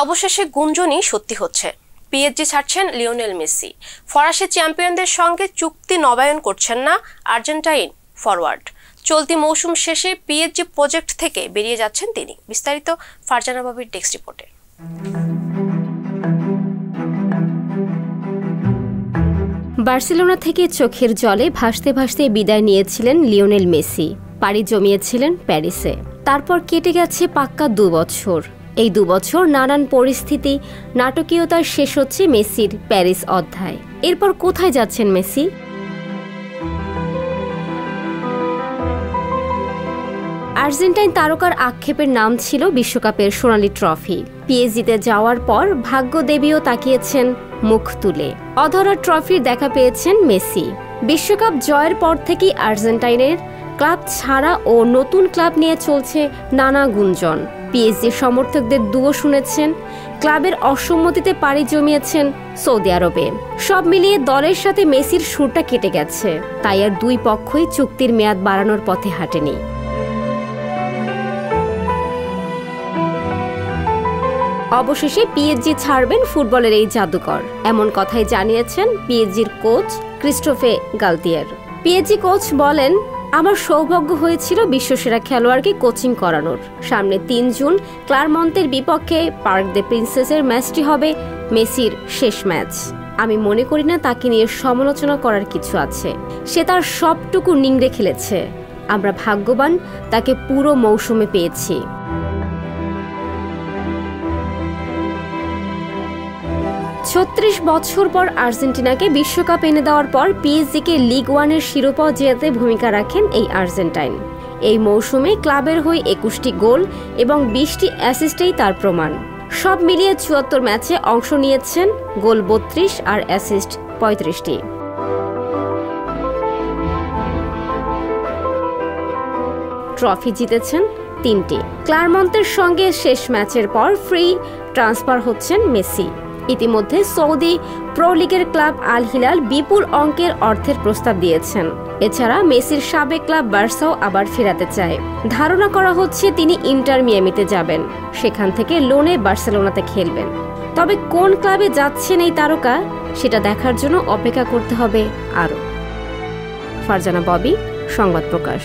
অবশেষে গুঞ্জনই সত্যি হচ্ছে, পিএসজি ছাড়ছেন লিওনেল মেসি। ফরাসি চ্যাম্পিয়নদের সঙ্গে চুক্তি নবায়ন করছেন না আর্জেন্টাইন ফরওয়ার্ড। চলতি মৌসুম শেষে পিএসজি প্রজেক্ট থেকে বেরিয়ে যাচ্ছেন তিনি। বিস্তারিত ফারজানা বাবির ডেস্ক রিপোর্টে। বার্সেলোনা থেকে চোখের জলে ভাসতে ভাসতে বিদায় নিয়েছিলেন লিওনেল মেসি। পাড়ি জমিয়েছিলেন প্যারিসে। তারপর কেটে গেছে পাক্কা 2 বছর। এই 2 বছর নানান পরিস্থিতি, নাটকীয়তার শেষ হচ্ছে মেসির প্যারিস অধ্যায়। এরপর কোথায় যাচ্ছেন মেসি? আর্জেন্টাইন তারকার আক্ষেপের নাম ছিল বিশ্বকাপের সোনালি ট্রফি। পিএসজিতে যাওয়ার পর ভাগ্যদেবীও তাকিয়েছেন মুখ তুলে। অধরা ট্রফির দেখা পেয়েছেন মেসি। বিশ্বকাপ জয়ের পর থেকেই আর্জেন্টাইনের ক্লাব ছাড়া ও নতুন ক্লাব নিয়ে চলছে নানা গুঞ্জন। পিএসজি সমর্থকদের দুয়ো শুনেছেন, ক্লাবের অসম্মতিতে পাড়ি জমিয়েছেন সৌদি আরবে। সব মিলিয়ে দলের সাথে মেসির সুরটা কেটে গেছে। তাই আর দুই পক্ষই চুক্তির মেয়াদ বাড়ানোর পথে হাঁটেনি। অবশেষে পিএসজি ছাড়বেন ফুটবলের এই জাদুকর, এমন কথাই জানিয়েছেন পিএসজির কোচ ক্রিস্টোফে গালতিয়ার। পিএসজি কোচ বলেন, আমার সৌভাগ্য হয়েছিল বিশ্বসেরা খেলোয়াড়কে কোচিং করানোর। সামনে 3 জুন ক্লারমন্তের বিপক্ষে পার্ক দে প্রিন্সেসের ম্যাচটি হবে মেসির শেষ ম্যাচ। আমি মনে করি না তাকে নিয়ে সমালোচনা করার কিছু আছে। সে তার সবটুকু নিংড়ে খেলেছে। আমরা ভাগ্যবান তাকে পুরো মৌসুমে পেয়েছি। 36 বছর পর আর্জেন্টিনাকে বিশ্বকাপ এনে দেওয়ার পর পিএসজিকে লিগ 1-এর শিরোপা জেতাতে ভূমিকা রাখেন এই আর্জেন্টাইন। এই মৌসুমে ক্লাবের হয়ে 21টি গোল এবং 20টি অ্যাসিস্টেই তার প্রমাণ। সব মিলিয়ে 74 ম্যাচে অংশ নিয়েছেন, গোল 32 আর অ্যাসিস্ট 35টি। ট্রফি জিতেছেন 3টি। ক্লারমন্তের সঙ্গে শেষ ম্যাচের পর ফ্রি ট্রান্সফার হচ্ছেন মেসি। ইতিমধ্যে সৌদি প্রো লিগের ক্লাব আল হিলাল বিপুল অঙ্কের অর্থের প্রস্তাব দিয়েছেন। এছাড়া মেসির সাবেক ক্লাব বার্সাও আবার ফেরাতে চায়। ধারণা করা হচ্ছে তিনি ইন্টার মিয়ামিতে যাবেন, সেখান থেকে লোনে বার্সেলোনাতে খেলবেন। তবে কোন ক্লাবে যাচ্ছেন এই তারকা, সেটা দেখার জন্য অপেক্ষা করতে হবে আরও। ফারজানা ববি, সংবাদ প্রকাশ।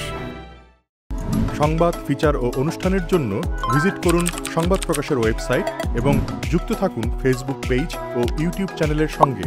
সংবাদ, ফিচার ও অনুষ্ঠানের জন্য ভিজিট করুন সংবাদ প্রকাশের ওয়েবসাইট এবং যুক্ত থাকুন ফেসবুক পেজ ও ইউটিউব চ্যানেলের সঙ্গে।